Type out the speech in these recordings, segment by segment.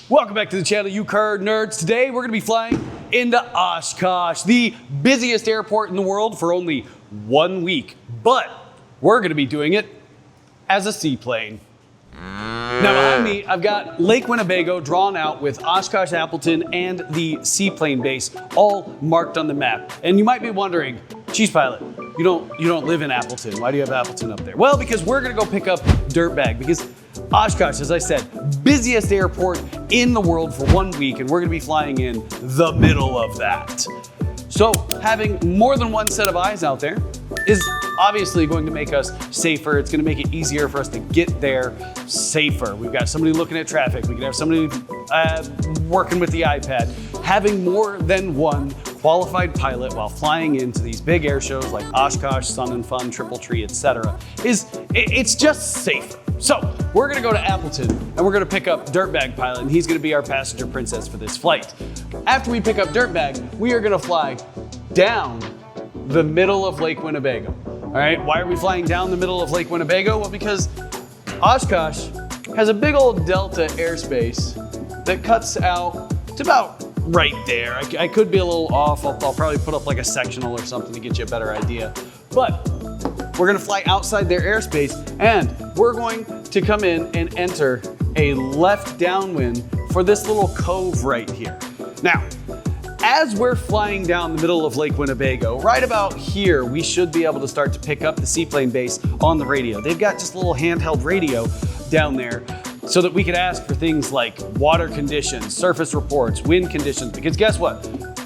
Welcome back to the channel, you car nerds. Today we're going to be flying into Oshkosh, the busiest airport in the world, for only 1 week. But we're going to be doing it as a seaplane. Now behind me, I've got Lake Winnebago drawn out with Oshkosh, Appleton, and the Seaplane base all marked on the map. And you might be wondering, Cheese Pilot, you don't live in Appleton. Why do you have Appleton up there? Well, because we're going to go pick up Dirtbag, because Oshkosh, as I said, busiest airport in the world for 1 week, and we're going to be flying in the middle of that. So having more than one set of eyes out there is obviously going to make us safer. It's going to make it easier for us to get there safer. We've got somebody looking at traffic. We can have somebody working with the iPad. Having more than one qualified pilot while flying into these big air shows like Oshkosh, Sun and Fun, Triple Tree, etc. It's just safer. So we're gonna go to Appleton and we're gonna pick up Dirtbag Pilot, and he's gonna be our passenger princess for this flight. After we pick up Dirtbag, we are gonna fly down the middle of Lake Winnebago. All right, why are we flying down the middle of Lake Winnebago? Well, because Oshkosh has a big old delta airspace that cuts out to about right there. I could be a little off. I'll probably put up like a sectional or something to get you a better idea. But we're gonna fly outside their airspace, and we're going to come in and enter a left downwind for this little cove right here. Now, as we're flying down the middle of Lake Winnebago, right about here, we should be able to start to pick up the Seaplane base on the radio. They've got just a little handheld radio down there so that we could ask for things like water conditions, surface reports, wind conditions, because guess what?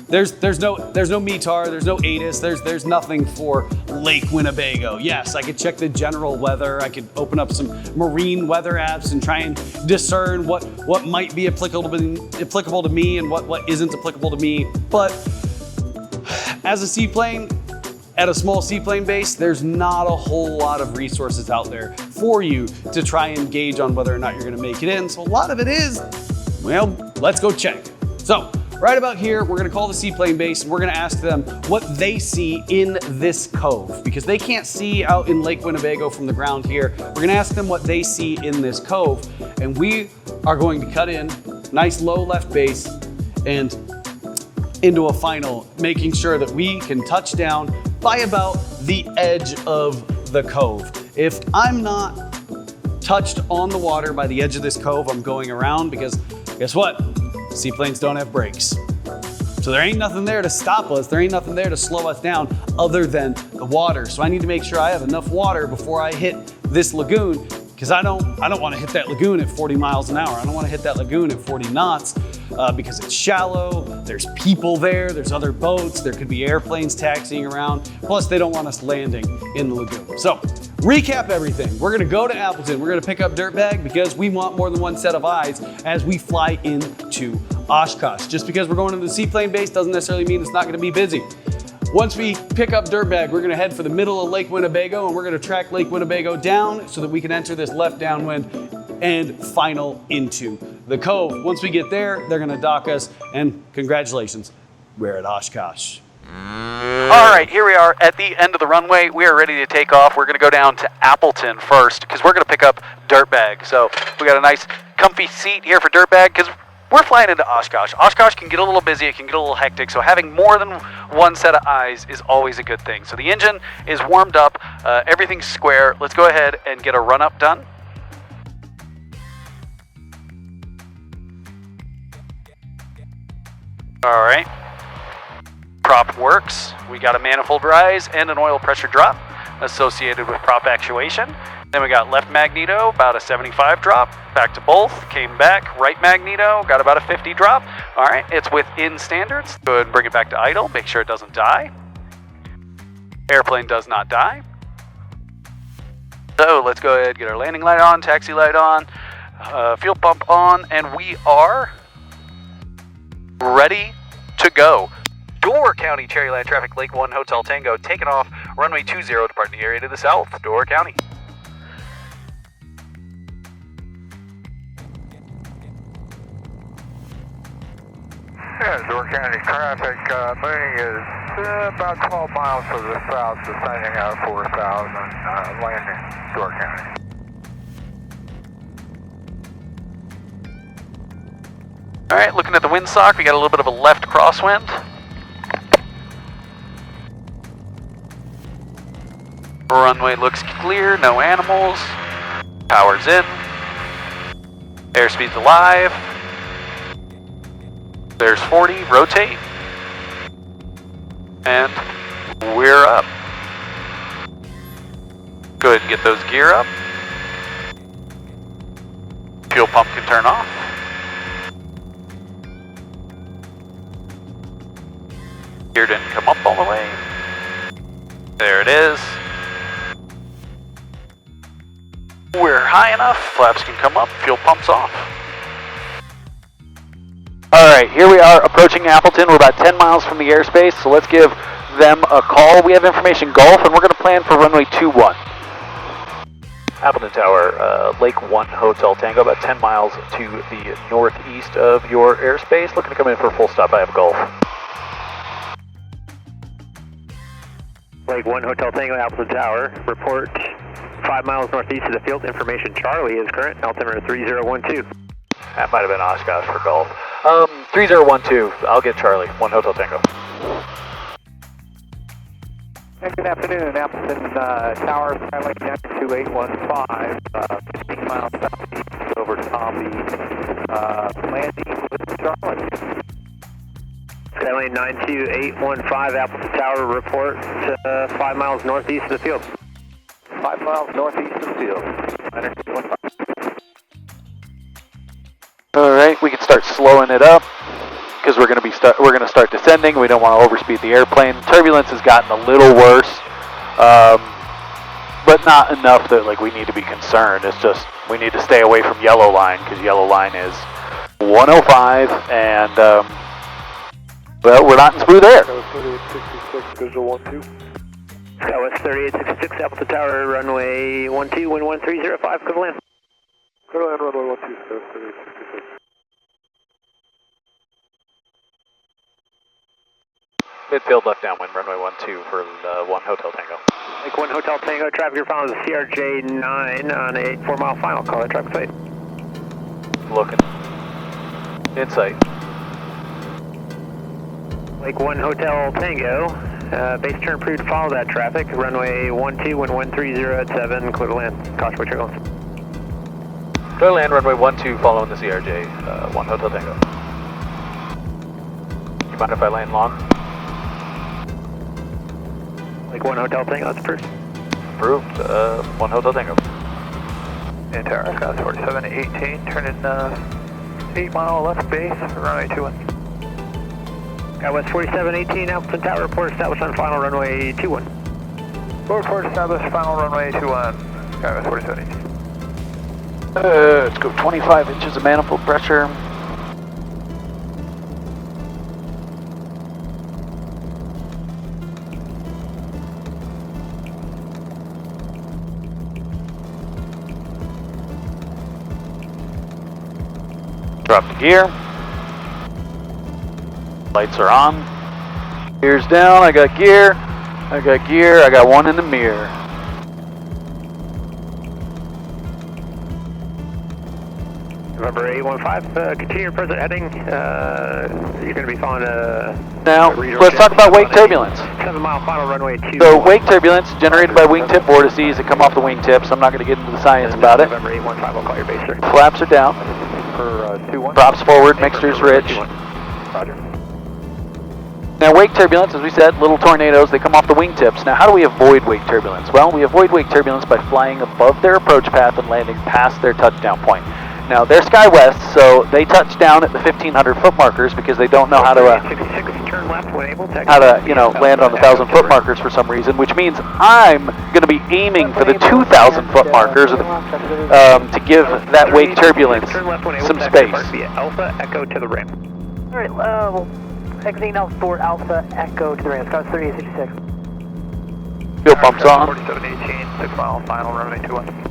There's no METAR, there's no ATIS, there's nothing for Lake Winnebago. Yes, I could check the general weather, I could open up some marine weather apps and try and discern what might be applicable to me and what isn't applicable to me. But as a seaplane, at a small seaplane base, there's not a whole lot of resources out there for you to try and gauge on whether or not you're gonna make it in. So a lot of it is, well, let's go check. So, right about here, we're gonna call the Seaplane base and we're gonna ask them what they see in this cove, because they can't see out in Lake Winnebago from the ground here. We're gonna ask them what they see in this cove, and we are going to cut in, nice low left base, and into a final, making sure that we can touch down by about the edge of the cove. If I'm not touched on the water by the edge of this cove, I'm going around, because guess what? Seaplanes don't have brakes. So there ain't nothing there to stop us. There ain't nothing there to slow us down other than the water. So I need to make sure I have enough water before I hit this lagoon, because I don't want to hit that lagoon at 40 miles an hour. I don't want to hit that lagoon at 40 knots because it's shallow, there's people there, there's other boats, there could be airplanes taxiing around. Plus they don't want us landing in the lagoon. So recap everything. We're gonna go to Appleton. We're gonna pick up Dirtbag because we want more than one set of eyes as we fly into Oshkosh. Just because we're going to the Seaplane base doesn't necessarily mean it's not gonna be busy. Once we pick up Dirtbag, we're gonna head for the middle of Lake Winnebago, and we're gonna track Lake Winnebago down so that we can enter this left downwind and final into the cove. Once we get there, they're gonna dock us, and congratulations, we're at Oshkosh. All right, here we are at the end of the runway. We are ready to take off. We're gonna go down to Appleton first because we're gonna pick up Dirtbag. So we got a nice comfy seat here for Dirtbag because we're flying into Oshkosh. Oshkosh can get a little busy, it can get a little hectic, so having more than one set of eyes is always a good thing. So the engine is warmed up, everything's square. Let's go ahead and get a run up done. All right, prop works. We got a manifold rise and an oil pressure drop associated with prop actuation. Then we got left magneto, about a 75 drop, back to both, came back, right magneto, got about a 50 drop. All right, it's within standards. Go ahead and bring it back to idle, make sure it doesn't die. Airplane does not die. So let's go ahead and get our landing light on, taxi light on, fuel pump on, and we are ready to go. Door County, Cherryland traffic, Lake 1, Hotel Tango, taking off, runway 20, departing the area to the south, Door County. Yeah, Door County traffic moving is about 12 miles to the south, descending out 4,000, landing Door County. All right, looking at the windsock, we got a little bit of a left crosswind. Runway looks clear, no animals. Power's in. Airspeed's alive. There's 40, rotate. And we're up. Go ahead and get those gear up. Fuel pump can turn off. Gear didn't come up all the way. There it is. We're high enough, flaps can come up, fuel pump's off. Alright, here we are approaching Appleton. We're about 10 miles from the airspace, so let's give them a call. We have information Gulf, and we're going to plan for runway 21. Appleton Tower, Lake 1 Hotel Tango, about 10 miles to the northeast of your airspace. Looking to come in for a full stop. I have Gulf. Lake 1 Hotel Tango, Appleton Tower. Report 5 miles northeast of the field. Information Charlie is current. Altimeter 3012. That might have been Oshkosh for Gulf. 3012, I'll get Charlie. 1 Hotel Tango. Good afternoon, Appleton Tower, Skylake 2815, 15 miles southeast over Tom Beach, landing with Charlotte. Skylane 92815, Appleton Tower, report 5 miles northeast of the field. 5 miles northeast of the field, 92815. Alright, we can start slowing it up. Because we're going to start descending. We don't want to overspeed the airplane. Turbulence has gotten a little worse, but not enough that like we need to be concerned. It's just we need to stay away from yellow line because yellow line is 105, and well, we're not in smooth air. Skywest 3866, visual 12. Skywest 3866, Appleton Tower, runway 12, wind 1305, clear to land. Clear to land, runway 12, Skywest 3866. Midfield left downwind, runway 12 for 1 Hotel Tango. Lake 1 Hotel Tango, traffic you're following is CRJ9 on a 4-mile final. Call that traffic site. Looking. In sight. Lake 1 Hotel Tango, base turn approved to follow that traffic. Runway 12, wind 130 at 7, clear to land. Caution for turbulence. Clear to land, runway 12 following the CRJ, 1 Hotel Tango. You mind if I land long? Lake 1 Hotel Tango, that's approved. Approved, 1 Hotel Tango. Tower, Skywest 4718, turn in 8 mile left base, runway 21. Skywest 4718, Appleton Tower, report established on final runway 21. Report established final runway 21, Skywest 4718. Let's go 25 inches of manifold pressure. Drop the gear. Lights are on. Gear's down. I got gear. I got gear. I got one in the mirror. November 815, continue your present heading. You're going to be following Now, let's talk about wake turbulence. 7 mile final runway 2. So, wake turbulence generated by wingtip vortices that come off the wingtips. I'm not going to get into the science about it. November 815, we'll call your base, sir. Flaps are down. For 21. Props forward, mixtures rich. Roger. Now, wake turbulence, as we said, little tornadoes, they come off the wingtips. Now, how do we avoid wake turbulence? Well, we avoid wake turbulence by flying above their approach path and landing past their touchdown point. Now, they're SkyWest, so they touch down at the 1,500 foot markers because they don't know how to, turn left when able to land on the 1,000 foot markers for some reason, which means I'm going to be aiming for the 2,000 foot markers to give that wake turbulence some space. Alpha Echo to the rim. All right, well, exiting now for Alpha Echo to the rim. Scott 3866. Fuel pumps on. 4718, 6 mile final runway 21.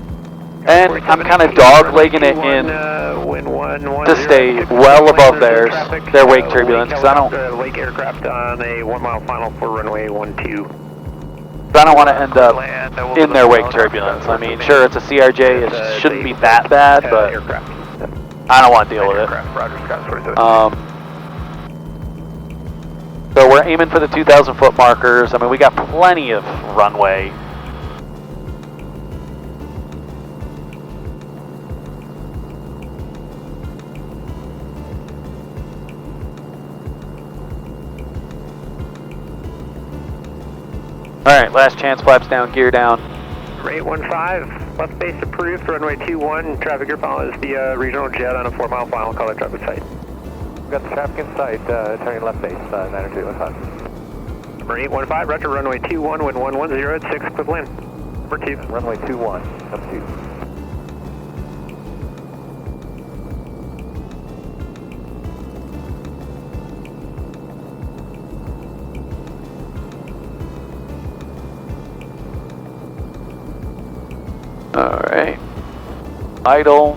And I'm kind of dog-legging it in to stay well above their wake turbulence because I don't Lake aircraft on a 1 mile final for runway 12. I don't want to end up in their wake turbulence. I mean, sure, it's a CRJ, it shouldn't be that bad, but I don't want to deal with it. Roger, Scott 47. So we're aiming for the 2,000 foot markers. I mean, we got plenty of runway. All right, last chance, flaps down, gear down. Rate 15, left base approved, runway 21. Traffic here follows the regional jet on a 4-mile final, call that traffic site. We've got the traffic in sight, turning left base, 90215. Number 815, roger, runway 21, wind 110 at 6, quick land. Number 2. Runway 21, number 2. All right, idle.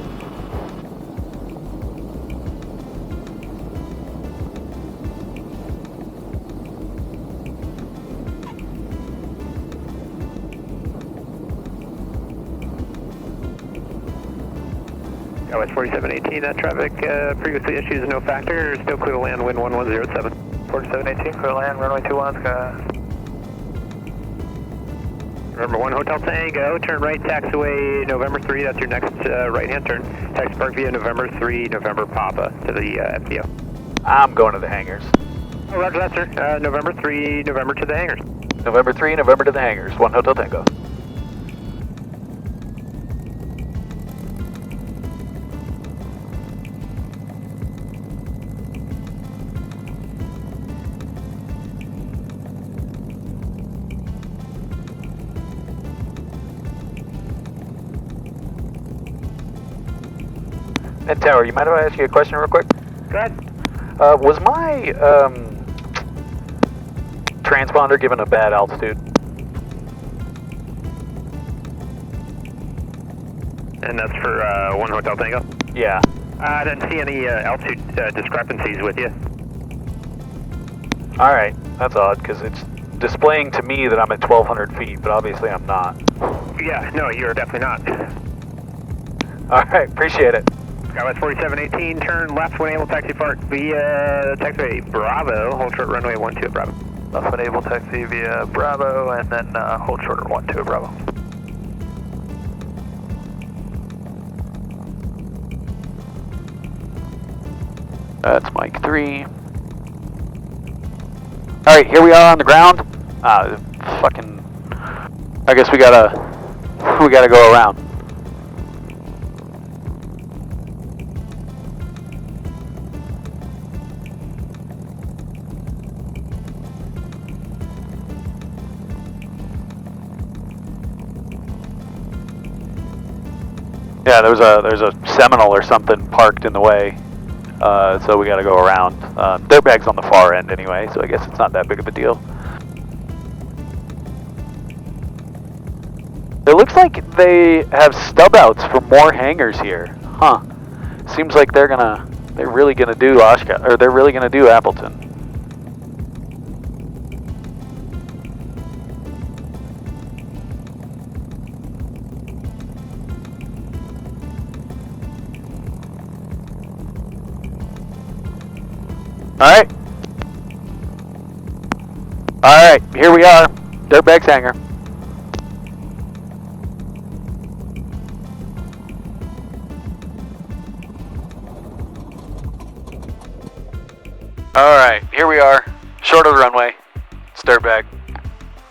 West 4718, that traffic previously issued is no factor, still clear to land, wind 1107. 4718, clear land, runway 21, November 1 Hotel Tango, turn right, taxiway November 3, that's your next right-hand turn. Taxi park via November 3, November Papa to the FBO. I'm going to the hangars. Oh, roger that, sir. November 3, November to the hangars. November 3, November to the hangars. 1 Hotel Tango. Ed Tower, you mind if I ask you a question real quick? Go ahead. Was my transponder given a bad altitude? And that's for 1 Hotel Tango? Yeah. I didn't see any altitude discrepancies with you. Alright, that's odd because it's displaying to me that I'm at 1,200 feet, but obviously I'm not. Yeah, no, you're definitely not. Alright, appreciate it. Skywest 4718, turn left when able, taxi park via taxiway Bravo, hold short runway 12 at Bravo. Left when able, taxi via Bravo, and then hold short 12 at Bravo. That's Mike 3. Alright, here we are on the ground. Fucking... I guess we gotta go around. Yeah, there's a Seminole or something parked in the way, so we got to go around. Dirtbag's on the far end anyway, so I guess it's not that big of a deal. It looks like they have stub outs for more hangars here, huh? Seems like they're really gonna do Oshkosh, or they're really gonna do Appleton. Alright, here we are. Dirtbag's hangar. Alright, here we are. Short of the runway. It's Dirtbag.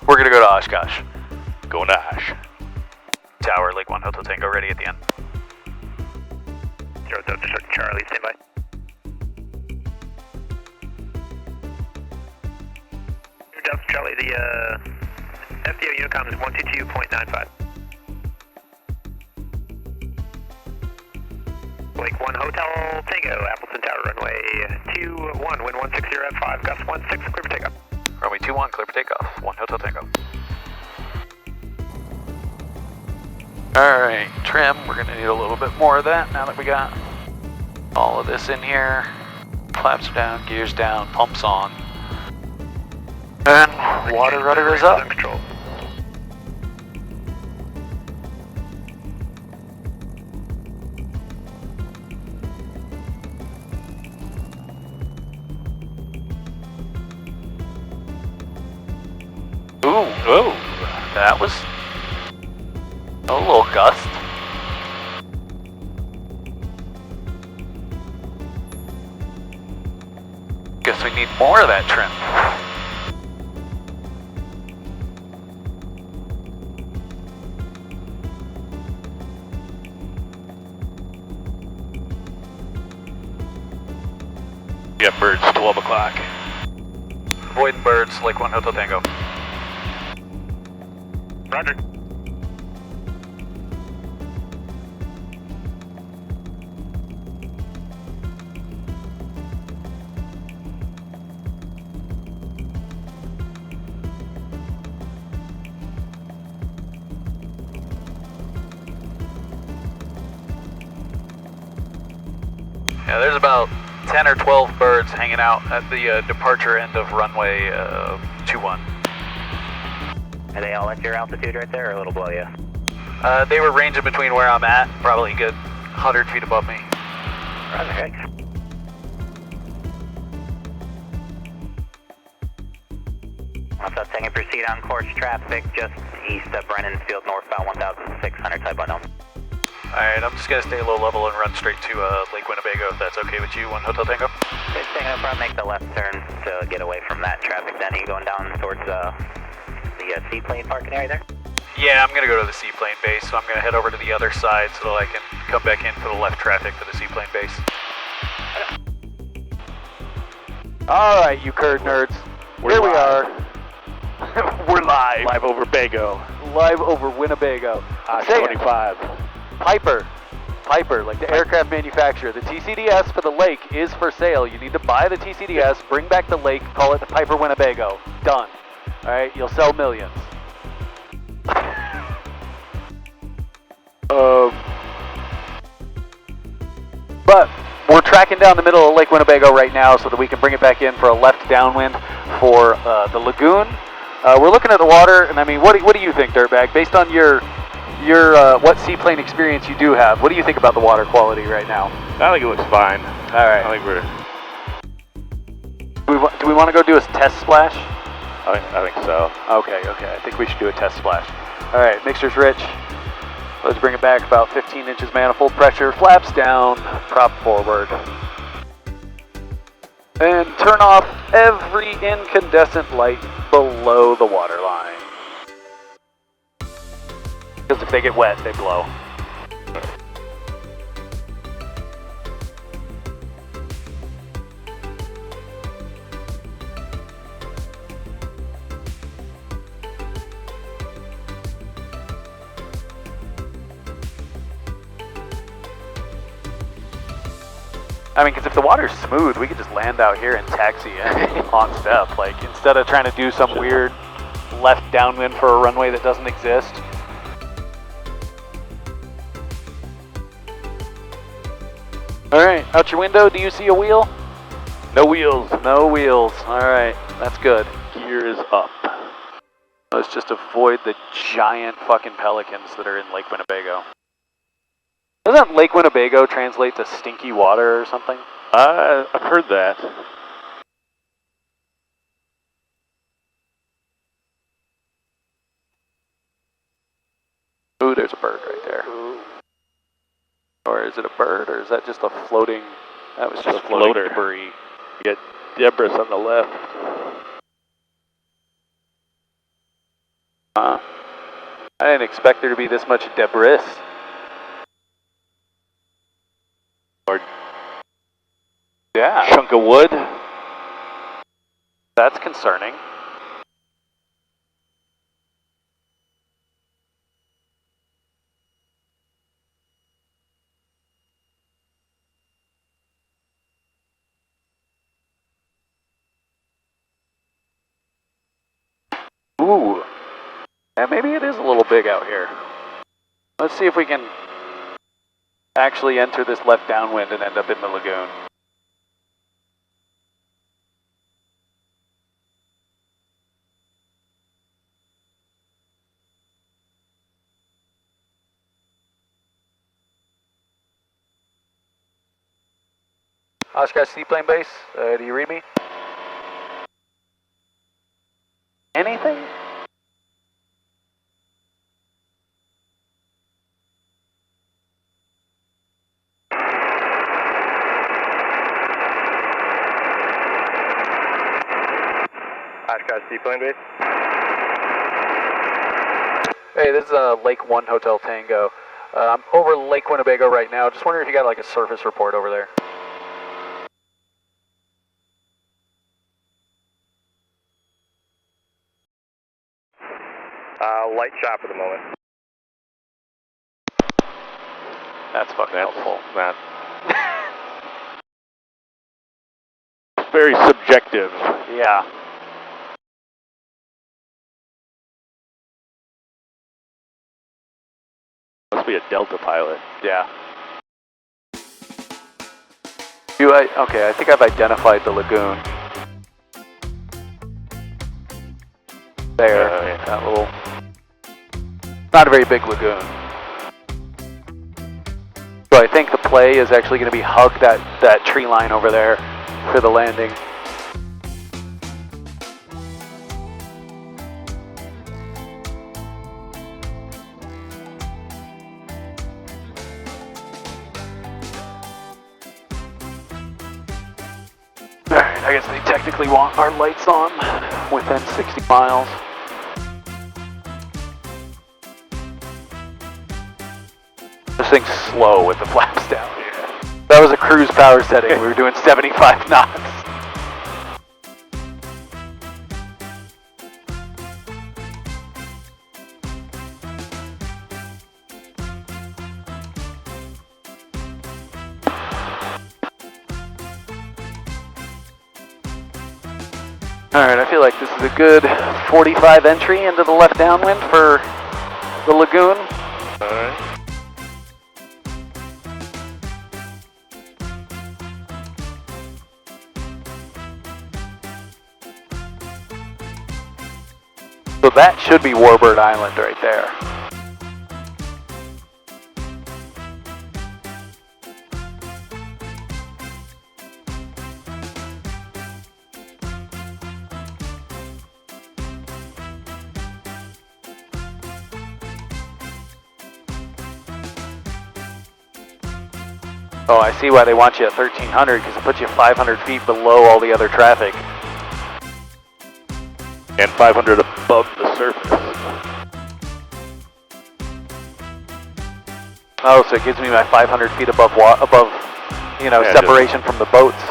We're gonna go to Oshkosh. Going to Ash. Tower, Lake 1 Hotel Tango, ready at the end. 0 Charlie, stand by. Delta Charlie, the FDO Unicom is 122.95. Lake 1 Hotel Tango, Appleton Tower, runway 21, wind 160 at 5, gust 16, clear for takeoff. Runway 21, clear for takeoff. 1 Hotel Tango. Alright, trim. We're going to need a little bit more of that now that we got all of this in here. Flaps are down, gears down, pumps on. And water rudder is up. Control. Ooh, that was a little gust. Guess we need more of that trim. Yeah, birds, 12 o'clock. Avoiding birds, Lake 1 Hotel Tango. Roger. Yeah, there's about 10 or 12 birds hanging out at the departure end of runway 21. Are they all at your altitude right there or a little below you? They were ranging between where I'm at, probably a good 100 feet above me. Roger, thanks. Also, taking proceed on course traffic just east of Brennan Field, northbound 1600 type unknown. Alright, I'm just gonna stay low level and run straight to Lake Winnebago if that's okay with you, 1 Hotel Tango. Just taking up front, make the left turn to get away from that traffic. Then you going down towards the Seaplane parking area there? Yeah, I'm gonna go to the Seaplane base, so I'm gonna head over to the other side so that I can come back in for the left traffic for the Seaplane base. Alright, you curd nerds. Here we are. We're live. Live over Bago. Live over Winnebago. Say it. 25. Piper, like the aircraft manufacturer. The TCDS for the Lake is for sale. You need to buy the TCDS, bring back the Lake, call it the Piper Winnebago. Done. All right, you'll sell millions. But we're tracking down the middle of Lake Winnebago right now so that we can bring it back in for a left downwind for the lagoon. We're looking at the water, and I mean, what do you think, Dirtbag? Based on your what seaplane experience you do have, what do you think about the water quality right now? I think it looks fine. All right. I think we're. Do we want to go do a test splash? I think so. Okay. I think we should do a test splash. All right, mixture's rich. Let's bring it back about 15 inches manifold pressure, flaps down, prop forward. And turn off every incandescent light below the water line. Because if they get wet, they blow. I mean, because if the water's smooth, we could just land out here and taxi on step. Like, instead of trying to do some weird left downwind for a runway that doesn't exist. All right, out your window, do you see a wheel? No wheels. No wheels. All right, that's good. Gear is up. Let's just avoid the giant fucking pelicans that are in Lake Winnebago. Doesn't Lake Winnebago translate to stinky water or something? I've heard that. Ooh, there's a bird right there. Ooh. Or is it a bird, or is that just a floating? That was just a floating floater. debris. You got debris on the left. I didn't expect there to be this much debris. Or Yeah, chunk of wood. that's concerning. Ooh. Yeah, maybe it is a little big out here. Let's see if we can actually enter this left downwind and end up in the lagoon. Oshkosh Seaplane Base, do you read me? Anything? Oshkosh Seaplane base. Hey, this is Lake 1 Hotel Tango. I'm over Lake Winnebago right now. Just wondering if you got like a surface report over there. Light shop at the moment. That's fucking helpful. Not. Very subjective. Yeah. Must be a Delta pilot. Yeah. Okay, I think I've identified the lagoon. There, Yeah. that little, not a very big lagoon. So I think the play is actually going to be hug that tree line over there for the landing. Alright, I guess they technically want our lights on within 60 miles. This thing's slow with the flaps down. That was a cruise power setting. We were doing 75 knots. Alright, I feel like this is a good 45 entry into the left downwind for the lagoon. Alright. So that should be Warbird Island right there. Oh, I see why they want you at 1300, because it puts you 500 feet below all the other traffic. And 500 above the surface. Oh, so it gives me my 500 feet above, Yeah, separation from the boats.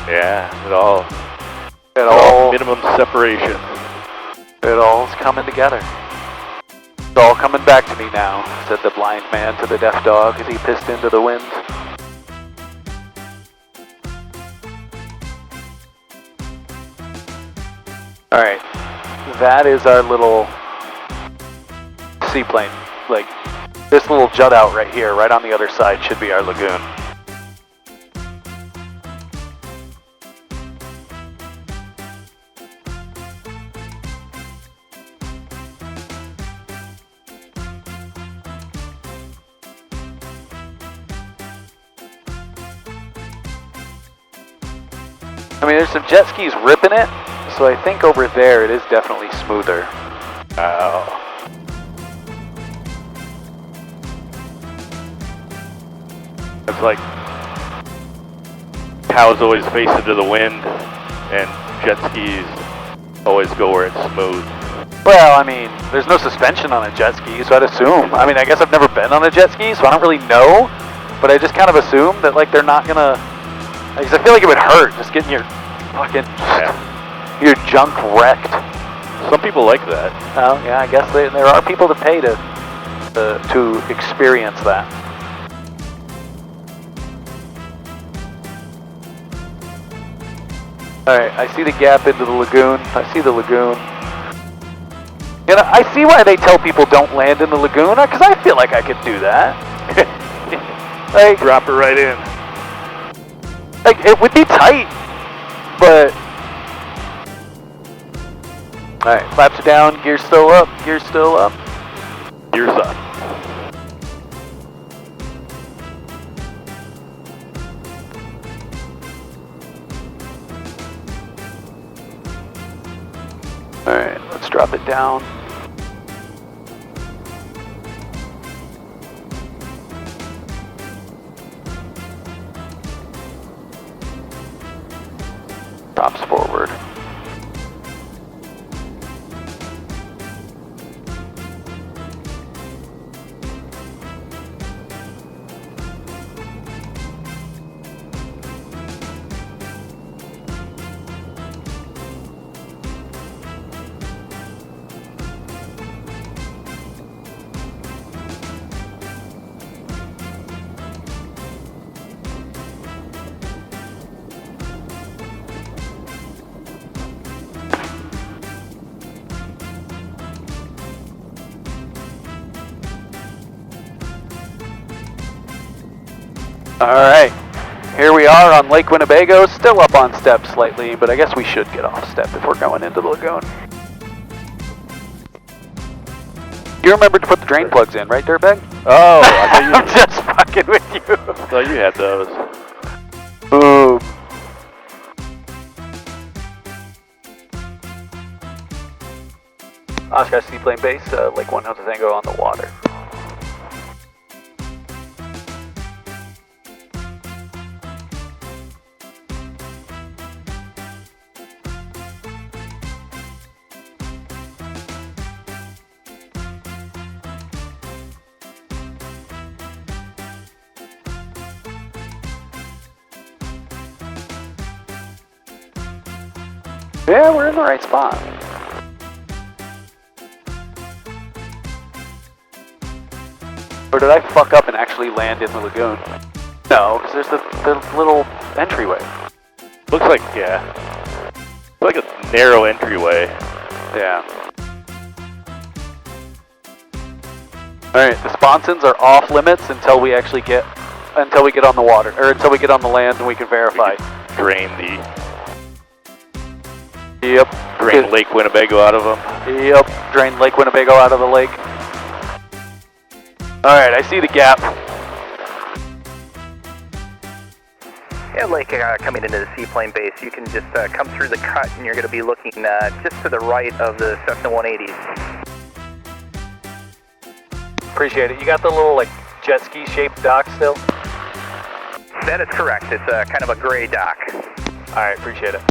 Yeah, it all minimum separation. It all's coming together. It's all coming back to me now, said the blind man to the deaf dog as he pissed into the wind. Alright, that is our little seaplane. Like, this little jut out right here, right on the other side, should be our lagoon. I mean, there's some jet skis ripping it, so I think over there it is definitely smoother. Oh. It's like cows always face into the wind, and jet skis always go where it's smooth. Well, I mean, there's no suspension on a jet ski, so I'd assume. I mean, I guess I've never been on a jet ski, so I don't really know, but I just kind of assume that, like, they're not gonna... Because I feel like it would hurt just getting your fucking... your junk wrecked. Some people like that. Oh, yeah, I guess there are people that pay to experience that. Alright, I see the gap into the lagoon. I see the lagoon. You know, I see why they tell people don't land in the lagoon, because I feel like I could do that. Like, Drop it right in. like, it would be tight, but... Alright, flaps are down, gear's still up, gear's still up. Gears up. Alright, let's drop it down. Props forward. All right, here we are on Lake Winnebago, still up on step slightly, but I guess we should get off step if we're going into the lagoon. You remembered to put the drain plugs in, right, Dirtbag? Oh, I thought you, I'm just fucking with you. I thought you had those. Boom. Oshkosh Seaplane Base, Lake 1 Hotel Tango on the water. Yeah, we're in the right spot. Or did I fuck up and actually land in the lagoon? No, because there's the little entryway. Looks like, yeah. Looks like a narrow entryway. Yeah. Alright, the sponsons are off limits until we actually get on the water, or until we get on the land and we can verify. Drain the... Yep. Drain Lake Winnebago out of them. Yep. Drain Lake Winnebago out of the lake. Alright, I see the gap. Yeah, Lake coming into the Seaplane base, you can just come through the cut and you're going to be looking just to the right of the Cessna 180s. Appreciate it. You got the little like jet ski shaped dock still? That is correct. It's kind of a gray dock. Alright, appreciate it.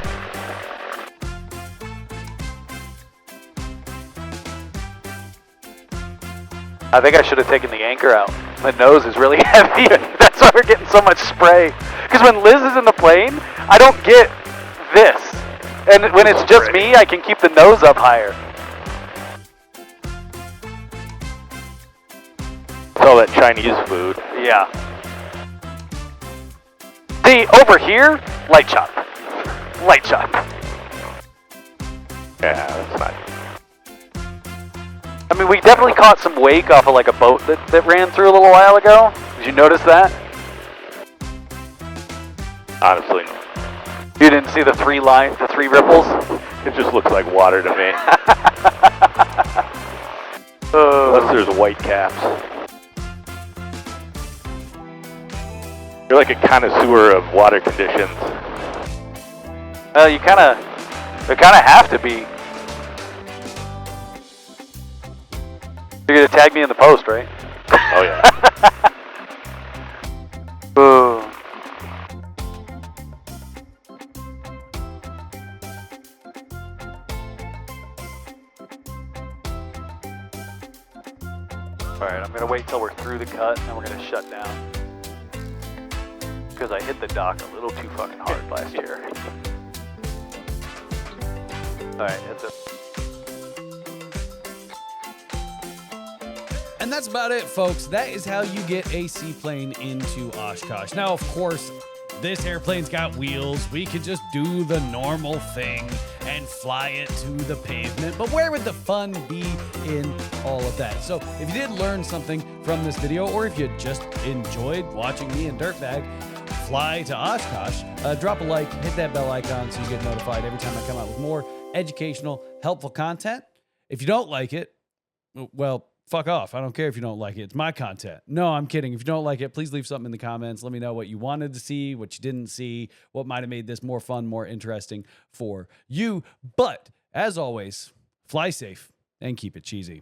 I think I should have taken the anchor out. My nose is really heavy. That's why we're getting so much spray. Because when Liz is in the plane, I don't get this. And when it's just me, I can keep the nose up higher. It's all that Chinese food. Yeah. See, over here, light chop. Light chop. Yeah, that's not... I mean, we definitely caught some wake off of like a boat that ran through a little while ago. Did you notice that? Honestly, You didn't see the three ripples? it just looks like water to me. Unless there's white caps. You're like a connoisseur of water conditions. Well, they kind of have to be. You're gonna tag me in the post, right? Oh yeah. Ooh. Alright, I'm gonna wait till we're through the cut and then we're gonna shut down. Because I hit the dock a little too fucking hard last year. Alright, hit the... And that's about it, folks. That is how you get a seaplane into Oshkosh. Now, of course, this airplane's got wheels. We could just do the normal thing and fly it to the pavement. But where would the fun be in all of that? So if you did learn something from this video, or if you just enjoyed watching me and Dirtbag fly to Oshkosh, drop a like, hit that bell icon so you get notified every time I come out with more educational, helpful content. If you don't like it, well, fuck off. I don't care if you don't like it. It's my content. No, I'm kidding. If you don't like it, please leave something in the comments. Let me know what you wanted to see, what you didn't see, what might have made this more fun, more interesting for you. But as always, fly safe and keep it cheesy.